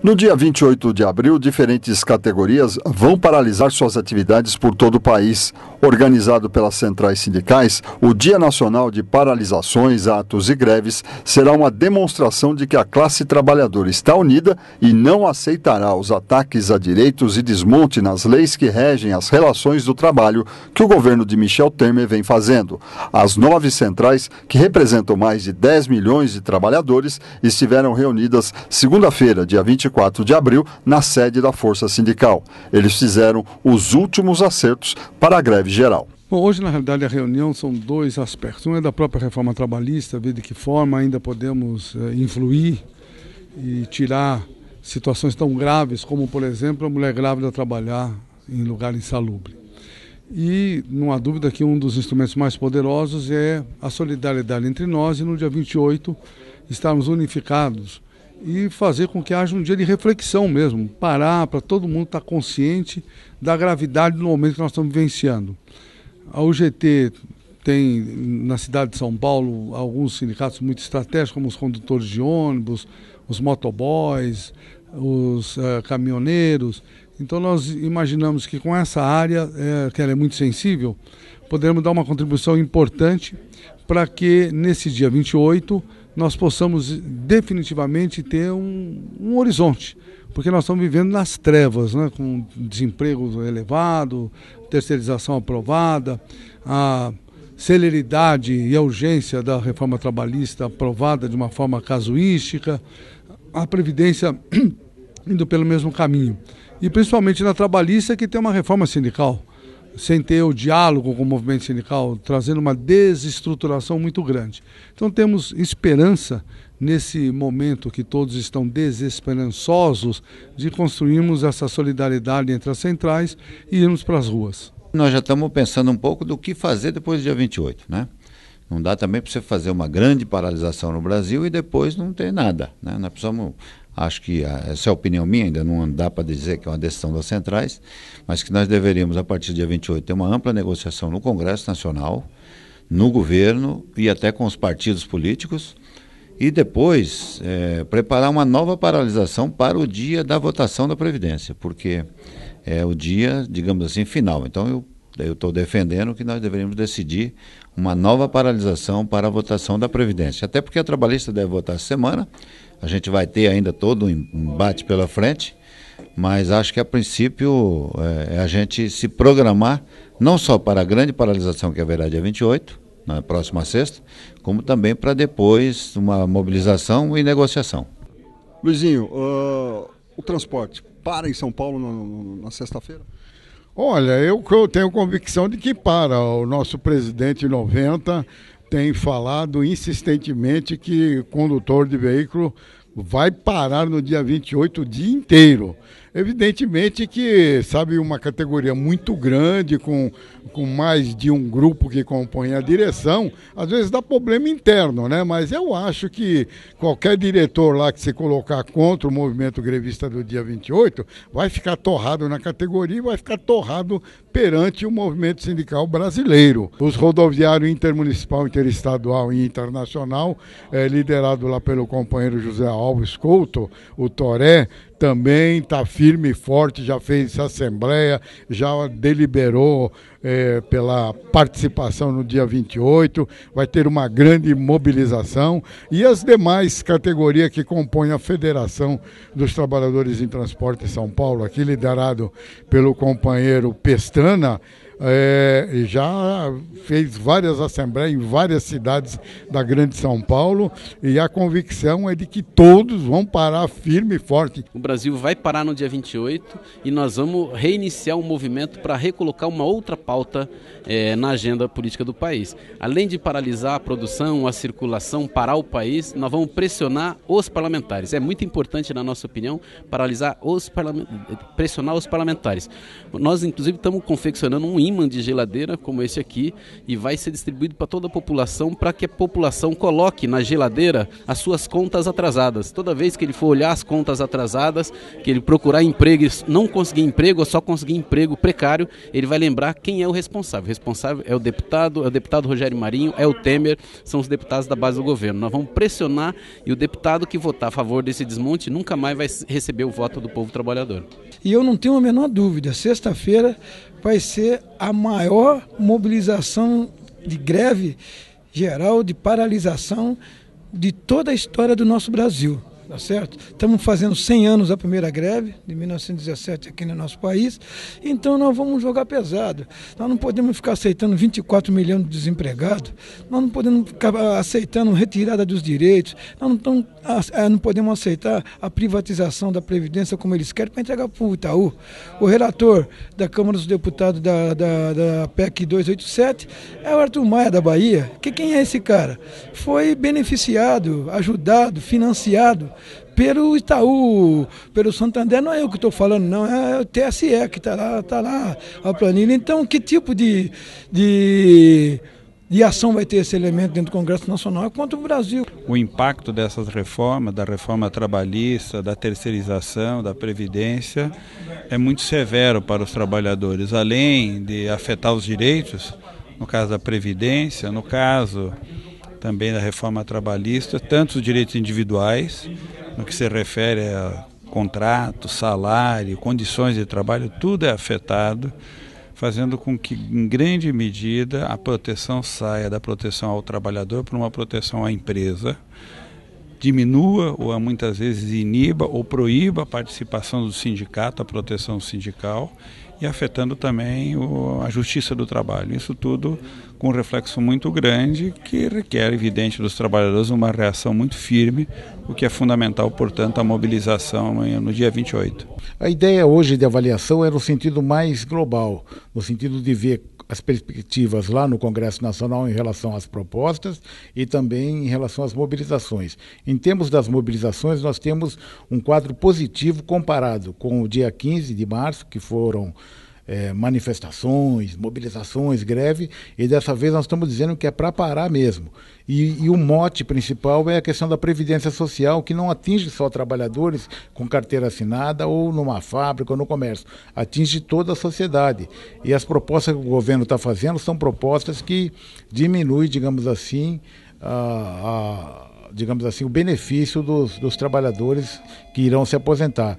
No dia 28 de abril, diferentes categorias vão paralisar suas atividades por todo o país. Organizado pelas centrais sindicais, o Dia Nacional de Paralisações, Atos e Greves será uma demonstração de que a classe trabalhadora está unida e não aceitará os ataques a direitos e desmonte nas leis que regem as relações do trabalho que o governo de Michel Temer vem fazendo. As 9 centrais, que representam mais de 10 milhões de trabalhadores, estiveram reunidas segunda-feira, dia 24 de abril, na sede da Força Sindical. Eles fizeram os últimos acertos para a greve geral. Bom, hoje, na realidade, a reunião são 2 aspectos. Um é da própria reforma trabalhista, ver de que forma ainda podemos influir e tirar situações tão graves como, por exemplo, a mulher grávida trabalhar em lugar insalubre. E não há dúvida que um dos instrumentos mais poderosos é a solidariedade entre nós e no dia 28 estarmos unificados e fazer com que haja um dia de reflexão mesmo, parar para todo mundo estar consciente da gravidade do momento que nós estamos vivenciando. A UGT tem na cidade de São Paulo alguns sindicatos muito estratégicos, como os condutores de ônibus, os motoboys, os caminhoneiros. Então nós imaginamos que com essa área, que ela é muito sensível, poderemos dar uma contribuição importante para que nesse dia 28 nós possamos definitivamente ter um horizonte, porque nós estamos vivendo nas trevas, né, com desemprego elevado, terceirização aprovada, a celeridade e a urgência da reforma trabalhista aprovada de uma forma casuística, a Previdência indo pelo mesmo caminho. E principalmente na trabalhista, que tem uma reforma sindical, sem ter o diálogo com o movimento sindical, trazendo uma desestruturação muito grande. Então temos esperança nesse momento que todos estão desesperançosos de construirmos essa solidariedade entre as centrais e irmos para as ruas. Nós já estamos pensando um pouco do que fazer depois do dia 28, né? Não dá também para você fazer uma grande paralisação no Brasil e depois não ter nada, né? Nós precisamos, acho que essa é a opinião minha, ainda não dá para dizer que é uma decisão das centrais, mas que nós deveríamos, a partir do dia 28, ter uma ampla negociação no Congresso Nacional, no governo e até com os partidos políticos, e depois preparar uma nova paralisação para o dia da votação da Previdência, porque é o dia, digamos assim, final. Então eu estou defendendo que nós deveríamos decidir uma nova paralisação para a votação da Previdência, até porque a trabalhista deve votar essa semana. A gente vai ter ainda todo um embate pela frente, mas acho que a princípio é a gente se programar não só para a grande paralisação que haverá dia 28, na próxima sexta, como também para depois uma mobilização e negociação. Luizinho, o transporte para em São Paulo na sexta-feira? Olha, eu tenho convicção de que para. O nosso presidente 90 tem falado insistentemente que condutor de veículo vai parar no dia 28 o dia inteiro. Evidentemente que, sabe, uma categoria muito grande, com mais de um grupo que compõe a direção, às vezes dá problema interno, né? Mas eu acho que qualquer diretor lá que se colocar contra o movimento grevista do dia 28 vai ficar torrado na categoria e vai ficar torrado perante o movimento sindical brasileiro. Os rodoviários intermunicipal, interestadual e internacional, liderado lá pelo companheiro José Alves Couto, o Toré, também está firme e forte, já fez assembleia, já deliberou pela participação no dia 28, vai ter uma grande mobilização, e as demais categorias que compõem a Federação dos Trabalhadores em Transporte de São Paulo, aqui liderado pelo companheiro Pestana, já fez várias assembleias em várias cidades da Grande São Paulo, e a convicção é de que todos vão parar firme e forte. O Brasil vai parar no dia 28 e nós vamos reiniciar um movimento para recolocar uma outra pauta na agenda política do país. Além de paralisar a produção, a circulação, parar o país, nós vamos pressionar os parlamentares. É muito importante, na nossa opinião, pressionar os parlamentares. Nós, inclusive, estamos confeccionando um imã de geladeira, como esse aqui, e vai ser distribuído para toda a população, para que a população coloque na geladeira as suas contas atrasadas. Toda vez que ele for olhar as contas atrasadas, que ele procurar emprego e não conseguir emprego, ou só conseguir emprego precário, ele vai lembrar quem é o responsável. O responsável é o deputado Rogério Marinho, é o Temer, são os deputados da base do governo. Nós vamos pressionar, e o deputado que votar a favor desse desmonte nunca mais vai receber o voto do povo trabalhador. E eu não tenho a menor dúvida, sexta-feira vai ser a maior mobilização de greve geral, de paralisação de toda a história do nosso Brasil. Tá certo? Estamos fazendo 100 anos da primeira greve, de 1917 aqui no nosso país, então nós vamos jogar pesado. Nós não podemos ficar aceitando 24 milhões de desempregados, nós não podemos ficar aceitando retirada dos direitos, nós não podemos aceitar a privatização da Previdência como eles querem para entregar para o Itaú. O relator da Câmara dos Deputados da PEC 287 é o Arthur Maia da Bahia. Quem é esse cara? Foi beneficiado, ajudado, financiado pelo Itaú, pelo Santander. Não é eu que estou falando, não, é o TSE que está lá a planilha. Então, que tipo de ação vai ter esse elemento dentro do Congresso Nacional? É contra o Brasil. O impacto dessas reformas, da reforma trabalhista, da terceirização, da Previdência, é muito severo para os trabalhadores. Além de afetar os direitos, no caso da Previdência, no caso também da reforma trabalhista, tanto os direitos individuais, no que se refere a contrato, salário, condições de trabalho, tudo é afetado, fazendo com que, em grande medida, a proteção saia da proteção ao trabalhador para uma proteção à empresa, diminua ou muitas vezes iniba ou proíba a participação do sindicato, a proteção sindical, e afetando também a justiça do trabalho. Isso tudo com um reflexo muito grande que requer, evidente, dos trabalhadores uma reação muito firme, o que é fundamental, portanto, a mobilização amanhã, no dia 28. A ideia hoje de avaliação é no sentido mais global, no sentido de ver as perspectivas lá no Congresso Nacional em relação às propostas e também em relação às mobilizações. Em termos das mobilizações, nós temos um quadro positivo comparado com o dia 15 de março, que foram manifestações, mobilizações, greve, e dessa vez nós estamos dizendo que é para parar mesmo. E o mote principal é a questão da previdência social, que não atinge só trabalhadores com carteira assinada ou numa fábrica ou no comércio, atinge toda a sociedade. E as propostas que o governo está fazendo são propostas que diminuem, digamos assim, o benefício dos trabalhadores que irão se aposentar.